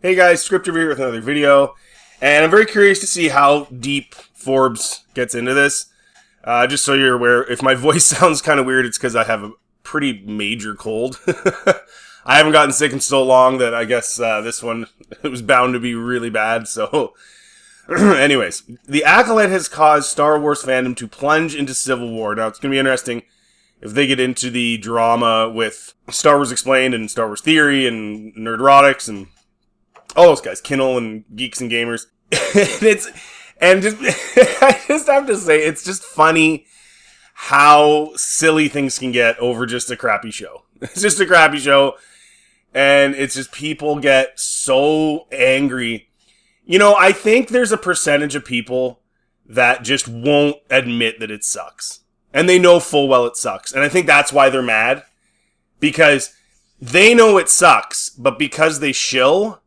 Hey guys, Script Review here with another video, and I'm very curious to see how deep Forbes gets into this. Just so you're aware, if my voice sounds kind of weird, it's because I have a pretty major cold. I haven't gotten sick in so long that I guess this one it was bound to be really bad, so... Anyways, the Acolyte has caused Star Wars fandom to plunge into civil war. Now, it's going to be interesting if they get into the drama with Star Wars Explained and Star Wars Theory and Nerdrotics and all those guys, Kinnell and Geeks and Gamers. I just have to say, it's just funny how silly things can get over just a crappy show. It's just a crappy show, and it's just people get so angry. You know, I think there's a percentage of people that just won't admit that it sucks. And they know full well it sucks. And I think that's why they're mad. Because they know it sucks, but because they shill,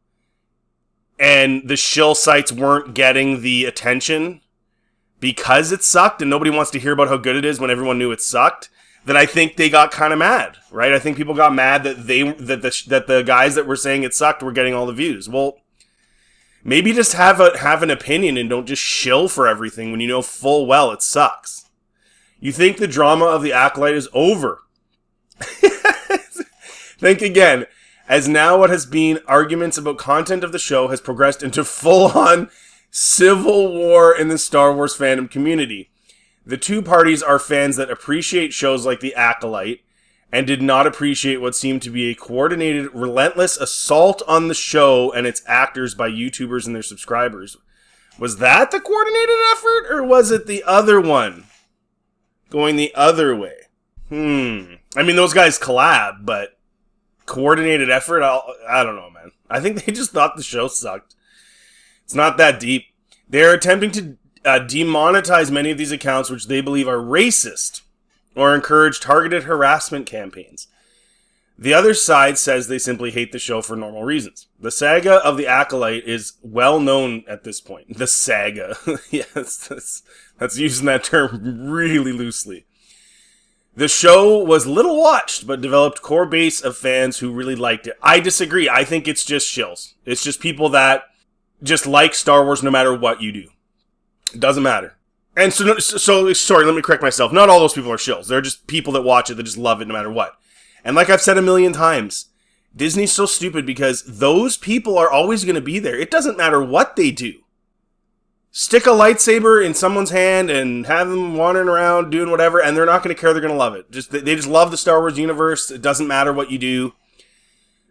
and the shill sites weren't getting the attention because it sucked, and nobody wants to hear about how good it is when everyone knew it sucked, then I think they got kind of mad, right? I think people got mad that the guys that were saying it sucked were getting all the views. Well, maybe just have an opinion and don't just shill for everything when you know full well it sucks. You think the drama of the Acolyte is over. Think again, as now what has been arguments about content of the show has progressed into full-on civil war in the Star Wars fandom community. The two parties are fans that appreciate shows like The Acolyte and did not appreciate what seemed to be a coordinated, relentless assault on the show and its actors by YouTubers and their subscribers. Was that the coordinated effort, or was it the other one? Going the other way. I mean, those guys collab, but coordinated effort? I don't know, man. I think they just thought the show sucked. It's not that deep. They're attempting to demonetize many of these accounts, which they believe are racist or encourage targeted harassment campaigns. The other side says they simply hate the show for normal reasons. The saga of the Acolyte is well known at this point. The saga. Yes, that's using that term really loosely. The show was little watched, but developed core base of fans who really liked it. I disagree. I think it's just shills. It's just people that just like Star Wars no matter what you do. It doesn't matter. And so, sorry, let me correct myself. Not all those people are shills. They're just people that watch it that just love it no matter what. And like I've said a million times, Disney's so stupid because those people are always going to be there. It doesn't matter what they do. Stick a lightsaber in someone's hand and have them wandering around doing whatever, and they're not going to care. They're going to love it. They just love the Star Wars universe. It doesn't matter what you do.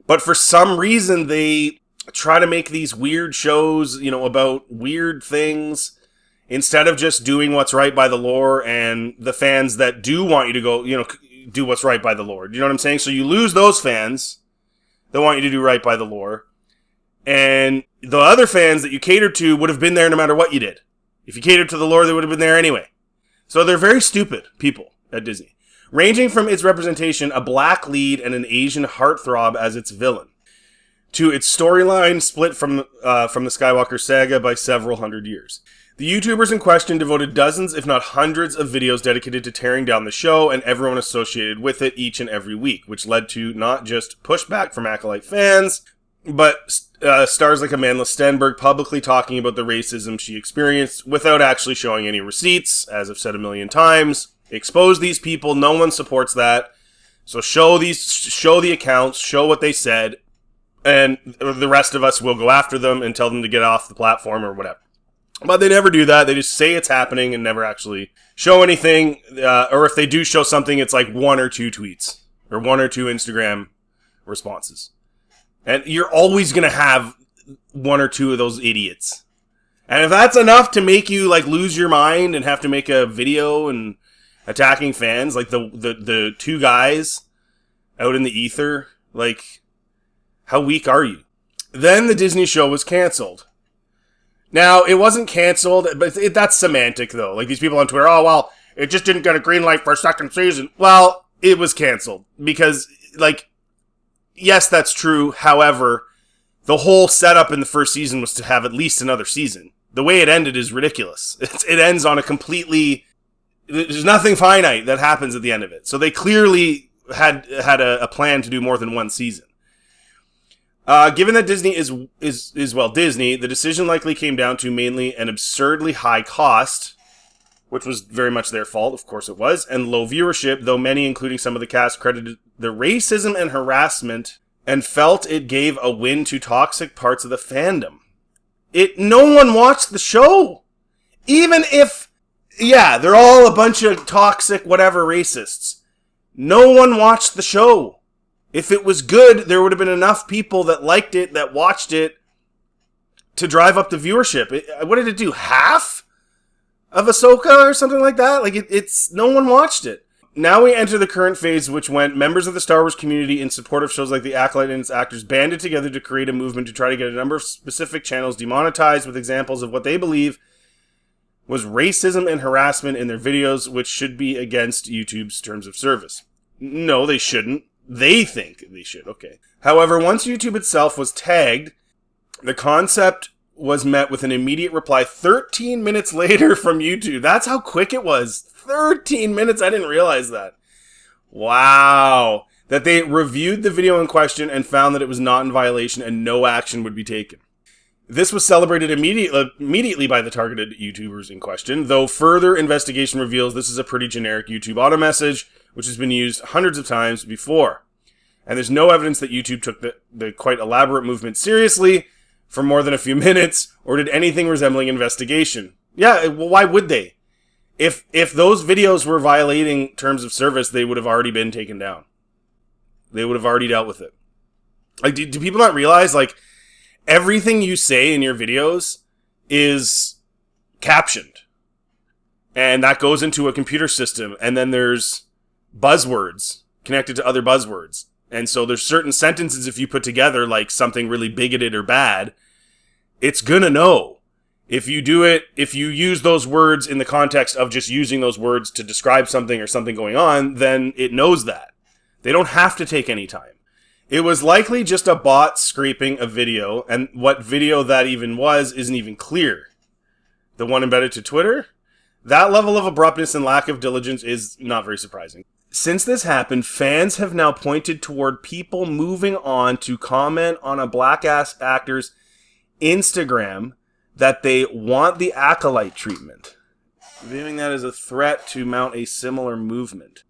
But for some reason, they try to make these weird shows, about weird things, instead of just doing what's right by the lore and the fans that do want you to go, do what's right by the lore. Do you know what I'm saying? So you lose those fans that want you to do right by the lore. And the other fans that you catered to would have been there no matter what you did. If you catered to the lore, they would have been there anyway. So they're very stupid people at Disney. Ranging from its representation, a black lead and an Asian heartthrob as its villain, to its storyline split from the Skywalker saga by several hundred years. The YouTubers in question devoted dozens, if not hundreds, of videos dedicated to tearing down the show and everyone associated with it each and every week, which led to not just pushback from Acolyte fans, but stars like Amandla Stenberg publicly talking about the racism she experienced without actually showing any receipts, as I've said a million times. Expose these people. No one supports that. So show the accounts, show what they said, and the rest of us will go after them and tell them to get off the platform or whatever. But they never do that. They just say it's happening and never actually show anything. Or if they do show something, it's like one or two tweets or one or two Instagram responses. And you're always going to have one or two of those idiots. And if that's enough to make you lose your mind and have to make a video and attacking fans, like the two guys out in the ether, how weak are you? Then the Disney show was canceled. Now, it wasn't canceled, but that's semantic, though. These people on Twitter, oh, well, it just didn't get a green light for a second season. Well, it was canceled. Because, yes, that's true. However, the whole setup in the first season was to have at least another season. The way it ended is ridiculous. It ends on a completely... There's nothing finite that happens at the end of it. So they clearly had a plan to do more than one season. Given that Disney is Disney, the decision likely came down to mainly an absurdly high cost, which was very much their fault, of course it was, and low viewership, though many, including some of the cast, credited the racism and harassment and felt it gave a win to toxic parts of the fandom. No one watched the show. Even if, yeah, they're all a bunch of toxic, whatever, racists. No one watched the show. If it was good, there would have been enough people that liked it, that watched it, to drive up the viewership. What did it do? Half of Ahsoka or something like that? Like, it's no one watched it. Now we enter the current phase, which went members of the Star Wars community in support of shows like The Acolyte and its actors banded together to create a movement to try to get a number of specific channels demonetized with examples of what they believe was racism and harassment in their videos, which should be against YouTube's terms of service. No, they shouldn't. They think they should. Okay. However, once YouTube itself was tagged, the concept was met with an immediate reply 13 minutes later from YouTube. That's how quick it was. 13 minutes. I didn't realize that. Wow. That they reviewed the video in question and found that it was not in violation and no action would be taken. This was celebrated immediately by the targeted YouTubers in question, though further investigation reveals this is a pretty generic YouTube auto message, which has been used hundreds of times before. And there's no evidence that YouTube took the quite elaborate movement seriously for more than a few minutes, or did anything resembling investigation. Yeah, well, why would they? If those videos were violating terms of service, they would have already been taken down. They would have already dealt with it. Like, do people not realize, like, everything you say in your videos is captioned. And that goes into a computer system, and then there's buzzwords connected to other buzzwords. And so there's certain sentences, if you put together, like something really bigoted or bad, it's gonna know. If you use those words in the context of just using those words to describe something or something going on, then it knows that. They don't have to take any time. It was likely just a bot scraping a video, and what video that even was isn't even clear. The one embedded to Twitter? That level of abruptness and lack of diligence is not very surprising. Since this happened, fans have now pointed toward people moving on to comment on a black ass actor's Instagram that they want the Acolyte treatment, viewing that as a threat to mount a similar movement.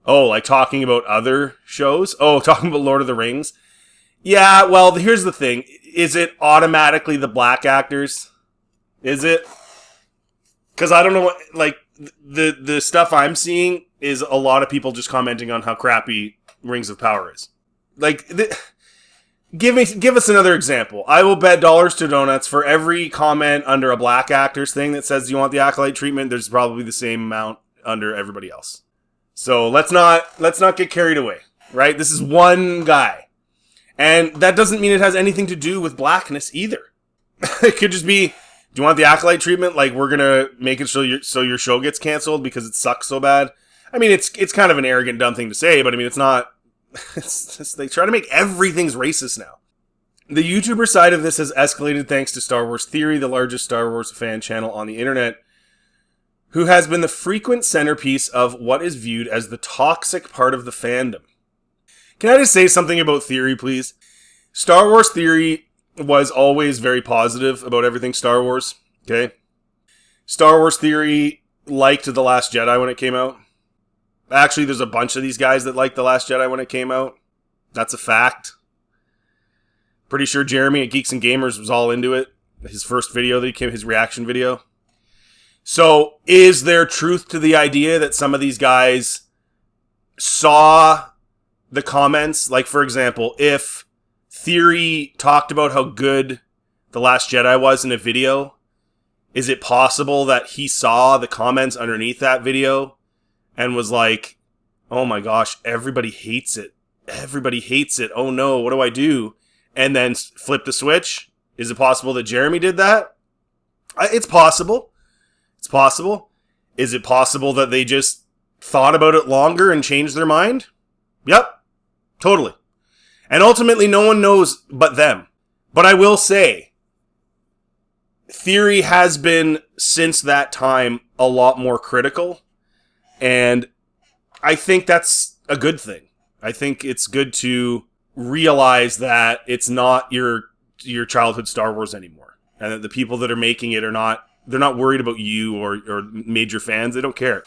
Oh, like talking about other shows? Oh, talking about Lord of the Rings? Yeah, well, here's the thing. Is it automatically the black actors? Is it? Because I don't know what, like, the stuff I'm seeing is a lot of people just commenting on how crappy Rings of Power is. Like, give us another example. I will bet dollars to donuts for every comment under a black actors thing that says you want the Acolyte treatment, there's probably the same amount under everybody else. So let's not get carried away, right? This is one guy. And that doesn't mean it has anything to do with blackness either. It could just be, do you want the Acolyte treatment? Like, we're gonna make it so your show gets canceled because it sucks so bad. I mean, it's kind of an arrogant, dumb thing to say, but I mean, it's not. It's just, they try to make everything's racist now. The YouTuber side of this has escalated thanks to Star Wars Theory, the largest Star Wars fan channel on the internet, who has been the frequent centerpiece of what is viewed as the toxic part of the fandom. Can I just say something about Theory, please? Star Wars Theory was always very positive about everything Star Wars, okay? Star Wars Theory liked The Last Jedi when it came out. Actually, there's a bunch of these guys that liked The Last Jedi when it came out. That's a fact. Pretty sure Jeremy at Geeks and Gamers was all into it. His first video that he came, his reaction video. So, is there truth to the idea that some of these guys saw the comments? Like, for example, if Theory talked about how good The Last Jedi was in a video, is it possible that he saw the comments underneath that video and was like, oh my gosh, everybody hates it. Everybody hates it. Oh no, what do I do? And then flip the switch? Is it possible that Jeremy did that? It's possible. It's possible. Is it possible that they just thought about it longer and changed their mind? Yep. Totally. And ultimately, no one knows but them. But I will say, Theory has been, since that time, a lot more critical. And I think that's a good thing. I think it's good to realize that it's not your childhood Star Wars anymore, and that the people that are making it they're not worried about you or major fans. They don't care.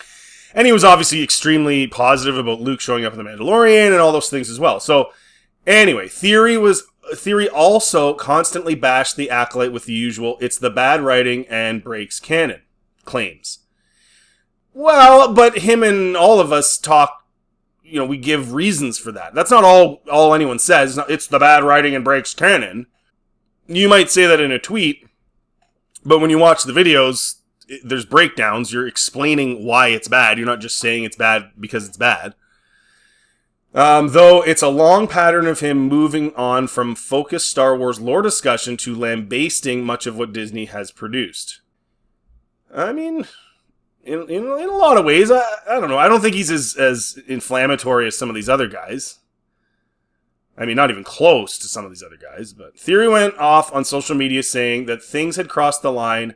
And he was obviously extremely positive about Luke showing up in The Mandalorian and all those things as well. So anyway, Theory also constantly bashed the Acolyte with the usual "it's the bad writing and breaks canon" claims. Well, but him and all of us talk, we give reasons for that. That's not all anyone says. It's the bad writing and breaks canon. You might say that in a tweet, but when you watch the videos, there's breakdowns. You're explaining why it's bad. You're not just saying it's bad because it's bad. Though it's a long pattern of him moving on from focused Star Wars lore discussion to lambasting much of what Disney has produced. I mean, in a lot of ways, I don't know. I don't think he's as inflammatory as some of these other guys. I mean, not even close to some of these other guys. But Theory went off on social media saying that things had crossed the line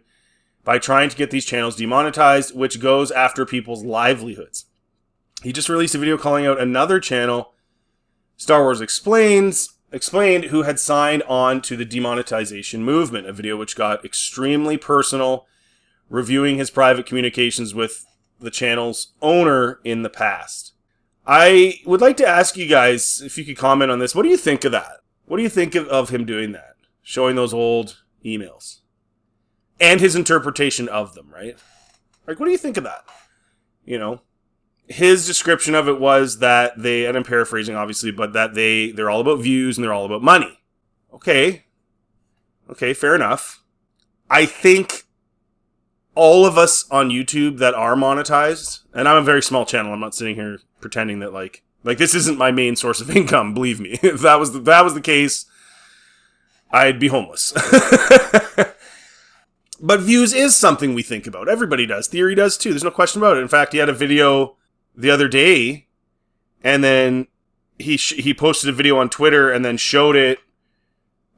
by trying to get these channels demonetized, which goes after people's livelihoods. He just released a video calling out another channel, Star Wars Explained, who had signed on to the demonetization movement, a video which got extremely personal, reviewing his private communications with the channel's owner in the past. I would like to ask you guys if you could comment on this. What do you think of that? What do you think of him doing that? Showing those old emails? And his interpretation of them, right? Like, what do you think of that? His description of it was that and I'm paraphrasing obviously, but that they're all about views and they're all about money. Okay, fair enough. I think all of us on YouTube that are monetized, and I'm a very small channel, I'm not sitting here pretending that like this isn't my main source of income, believe me. If that was the case, I'd be homeless. But views is something we think about. Everybody does. Theory does too. There's no question about it. In fact, he had a video the other day, and then he posted a video on Twitter and then showed it.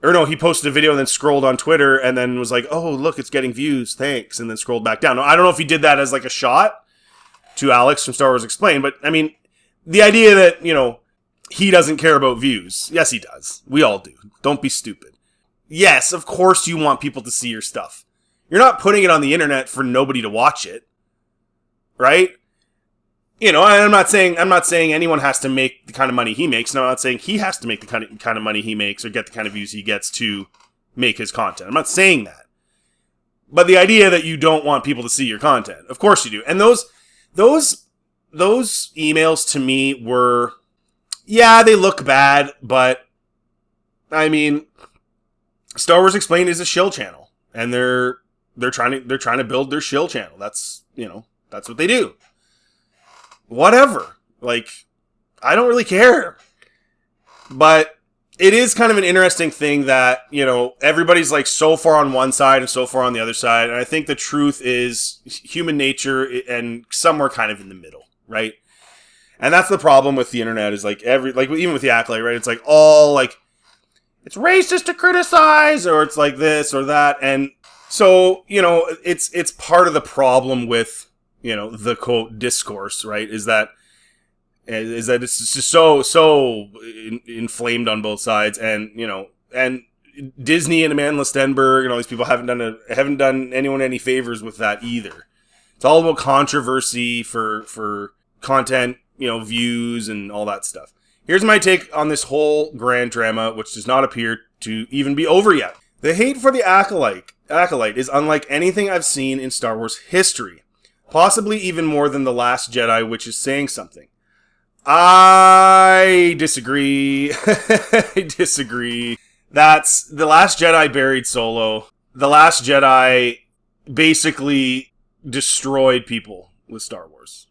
Or no, he posted a video and then scrolled on Twitter and then was like, "Oh, look, it's getting views. Thanks." And then scrolled back down. Now, I don't know if he did that as like a shot to Alex from Star Wars Explained, but I mean, the idea that, he doesn't care about views. Yes, he does. We all do. Don't be stupid. Yes, of course you want people to see your stuff. You're not putting it on the internet for nobody to watch it. Right? I'm not saying anyone has to make the kind of money he makes. No, I'm not saying he has to make the kind of money he makes or get the kind of views he gets to make his content. I'm not saying that. But the idea that you don't want people to see your content, of course you do. And those emails to me were, yeah, they look bad, but I mean, Star Wars Explained is a shill channel, and they're trying to build their shill channel. That's that's what they do. Whatever. Like, I don't really care. But it is kind of an interesting thing that, everybody's like so far on one side and so far on the other side. And I think the truth is human nature and somewhere kind of in the middle, right? And that's the problem with the internet is even with the Acolyte, right? It's like all like, it's racist to criticize, or it's like this or that. And so, it's part of the problem with, the quote discourse, right? Is that it's just so inflamed on both sides, and Disney and Amanda Stenberg and all these people haven't done anyone any favors with that either. It's all about controversy for content, views and all that stuff. Here's my take on this whole grand drama, which does not appear to even be over yet. The hate for the Acolyte is unlike anything I've seen in Star Wars history. Possibly even more than The Last Jedi, which is saying something. I disagree. I disagree. That's The Last Jedi buried Solo. The Last Jedi basically destroyed people with Star Wars.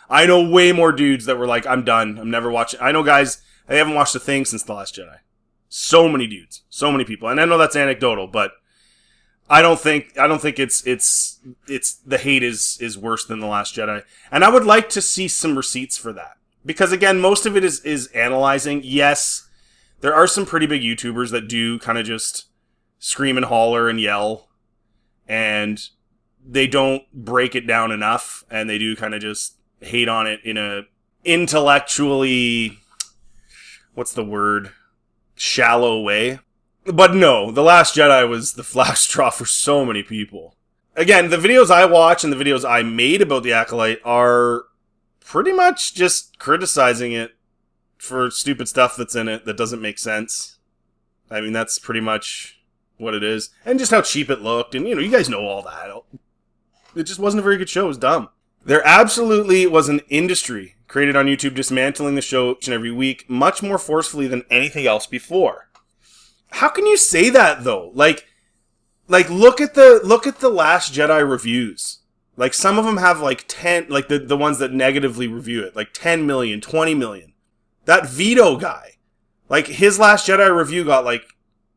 I know way more dudes that were like, I'm done. I'm never watching. I know guys, they haven't watched a thing since The Last Jedi. So many dudes. So many people. And I know that's anecdotal, but I don't think it's the hate is worse than The Last Jedi. And I would like to see some receipts for that. Because again, most of it is analyzing. Yes, there are some pretty big YouTubers that do kind of just scream and holler and yell. And they don't break it down enough. And they do kind of just hate on it in a intellectually, what's the word? shallow way. But no, The Last Jedi was the flash straw for so many people. Again, the videos I watch and the videos I made about the Acolyte are pretty much just criticizing it for stupid stuff that's in it that doesn't make sense. I mean, that's pretty much what it is. And just how cheap it looked. And, you guys know all that. It just wasn't a very good show. It was dumb. There absolutely was an industry created on YouTube dismantling the show each and every week much more forcefully than anything else before. How can you say that, though? Like look at the Last Jedi reviews. Like, some of them have, 10, the ones that negatively review it, 10 million, 20 million. That Vito guy, his Last Jedi review got,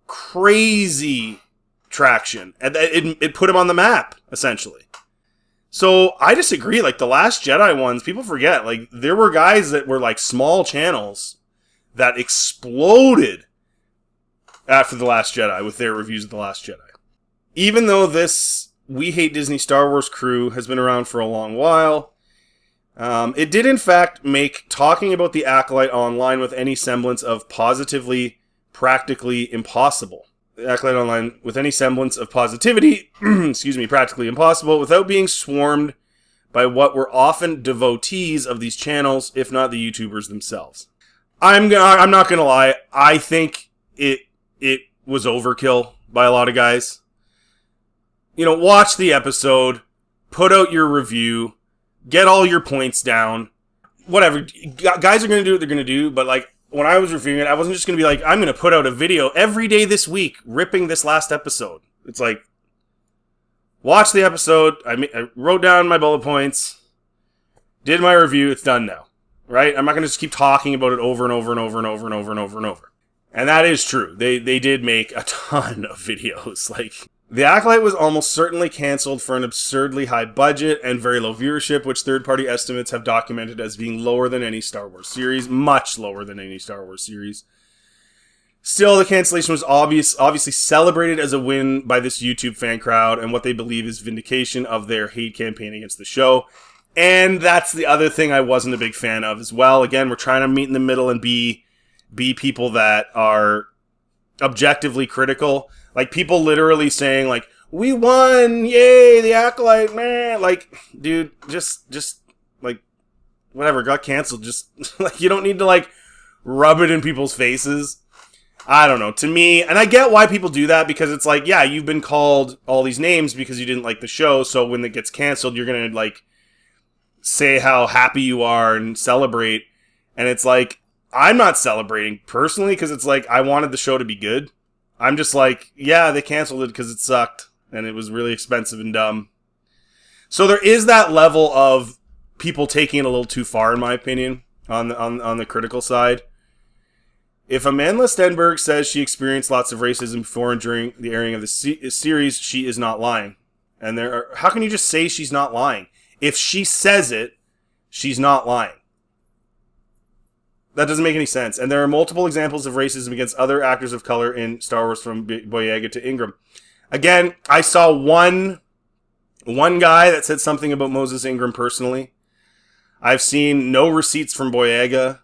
crazy traction. And it put him on the map, essentially. So, I disagree. The Last Jedi ones, people forget. There were guys that were, small channels that exploded after The Last Jedi with their reviews of The Last Jedi. Even though this We Hate Disney Star Wars crew has been around for a long while, it did in fact make talking about the Acolyte online with any semblance of positively practically impossible. The Acolyte online with any semblance of positivity, practically impossible, without being swarmed by what were often devotees of these channels, if not the YouTubers themselves. I'm not gonna lie, I think it was overkill by a lot of guys. Watch the episode, put out your review, get all your points down, whatever. Guys are going to do what they're going to do, but when I was reviewing it, I wasn't just going to be I'm going to put out a video every day this week ripping this last episode. It's watch the episode, I wrote down my bullet points, did my review, it's done now, right? I'm not going to just keep talking about it over and over and over and over and over and over and over. And that is true. They did make a ton of videos, The Acolyte was almost certainly cancelled for an absurdly high budget and very low viewership, which third-party estimates have documented as being lower than any Star Wars series, much lower than any Star Wars series. Still, the cancellation was obviously celebrated as a win by this YouTube fan crowd and what they believe is vindication of their hate campaign against the show. And that's the other thing I wasn't a big fan of as well. Again, we're trying to meet in the middle and be people that are objectively critical. People literally saying, we won! Yay! The Acolyte, man! Dude, just whatever, got canceled. Just, you don't need to, rub it in people's faces. I don't know. To me, and I get why people do that, because it's yeah, you've been called all these names because you didn't like the show, so when it gets canceled, you're gonna, say how happy you are and celebrate. And it's I'm not celebrating, personally, because it's I wanted the show to be good. I'm just yeah, they canceled it because it sucked, and it was really expensive and dumb. So there is that level of people taking it a little too far, in my opinion, on the critical side. If Amanda Stenberg says she experienced lots of racism before and during the airing of the series, she is not lying. And how can you just say she's not lying? If she says it, she's not lying. That doesn't make any sense. And there are multiple examples of racism against other actors of color in Star Wars, from Boyega to Ingram. Again, I saw one guy that said something about Moses Ingram personally. I've seen no receipts from Boyega.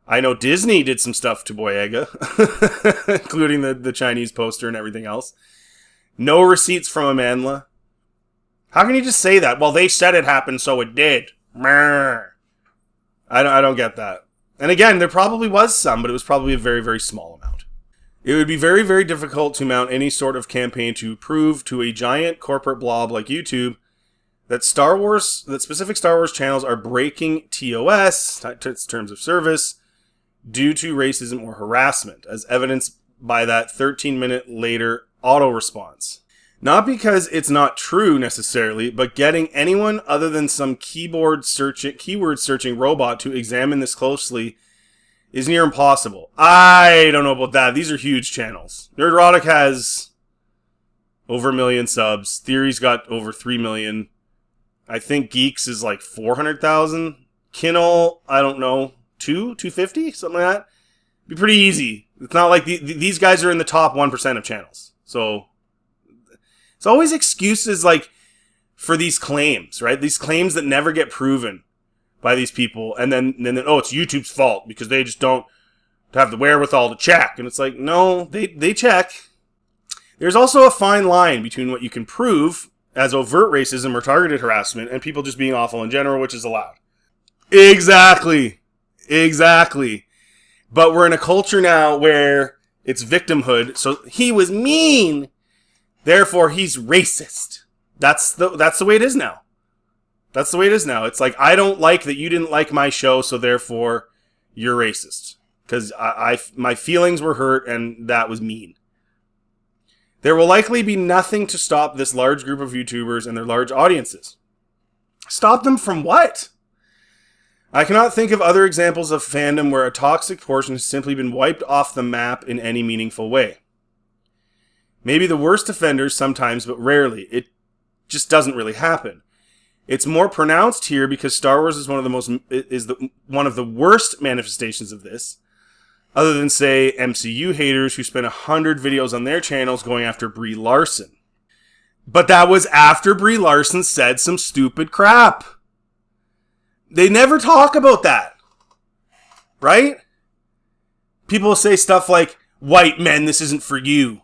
I know Disney did some stuff to Boyega, including the Chinese poster and everything else. No receipts from Amandla. How can you just say that? Well, they said it happened, so it did. I don't get that. And again, there probably was some, but it was probably a very, very small amount. It would be very, very difficult to mount any sort of campaign to prove to a giant corporate blob like YouTube that specific Star Wars channels are breaking TOS, terms of service, due to racism or harassment, as evidenced by that 13-minute later auto response. Not because it's not true necessarily, but getting anyone other than some keyword searching robot to examine this closely is near impossible. I don't know about that. These are huge channels. Nerdrotic has over 1 million subs. Theory's got over 3 million. I think Geeks is 400,000. Kinnell, I don't know, 250? Something like that. Be pretty easy. It's not like these guys are in the top 1% of channels. So it's always excuses for these claims, right? These claims that never get proven by these people, and then oh, it's YouTube's fault because they just don't to have the wherewithal to check. And it's like, no, they check. There's also a fine line between what you can prove as overt racism or targeted harassment and people just being awful in general, which is allowed. Exactly. But we're in a culture now where it's victimhood. So he was mean, therefore he's racist. That's the way it is now. It's like, I don't like that you didn't like my show, so therefore you're racist. Because my feelings were hurt and that was mean. There will likely be nothing to stop this large group of YouTubers and their large audiences. Stop them from what? I cannot think of other examples of fandom where a toxic portion has simply been wiped off the map in any meaningful way. Maybe the worst offenders sometimes, but rarely. It just doesn't really happen. It's more pronounced here because Star Wars is one of the worst manifestations of this. Other than, say, MCU haters who spent 100 videos on their channels going after Brie Larson. But that was after Brie Larson said some stupid crap. They never talk about that. Right? People say stuff like, white men, this isn't for you.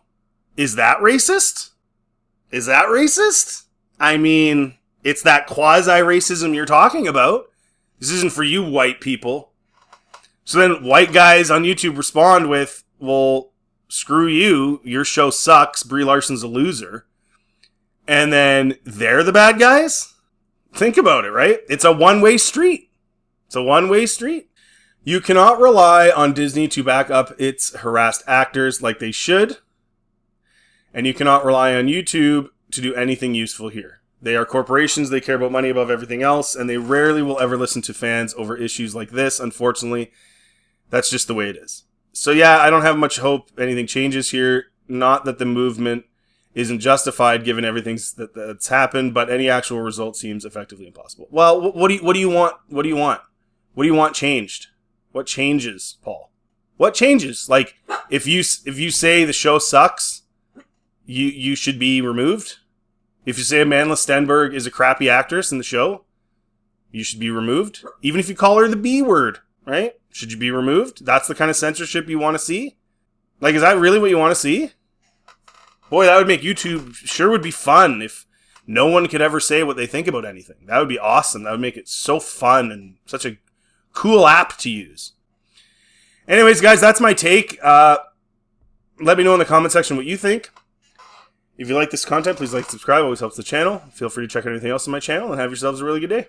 Is that racist? I mean, it's that quasi-racism you're talking about. This isn't for you, white people. So then white guys on YouTube respond with, well, screw you, your show sucks, Brie Larson's a loser. And then they're the bad guys? Think about it, right? It's a one-way street. You cannot rely on Disney to back up its harassed actors like they should. And you cannot rely on YouTube to do anything useful here. They are corporations, they care about money above everything else, and they rarely will ever listen to fans over issues like this, unfortunately. That's just the way it is. So yeah, I don't have much hope anything changes here. Not that the movement isn't justified given everything that's happened, but any actual result seems effectively impossible. Well, what do you want? What do you want changed? What changes, Paul? What changes? Like, if you say the show sucks, you should be removed? If you say Amandla Stenberg is a crappy actress in the show, you should be removed? Even if you call her the B word, right? Should you be removed? That's the kind of censorship you want to see? Like, is that really what you want to see? Boy, that would make YouTube, sure would be fun if no one could ever say what they think about anything. That would be awesome. That would make it so fun and such a cool app to use. Anyways, guys, that's my take. Let me know in the comment section what you think. If you like this content, please like and subscribe. It always helps the channel. Feel free to check out anything else on my channel and have yourselves a really good day.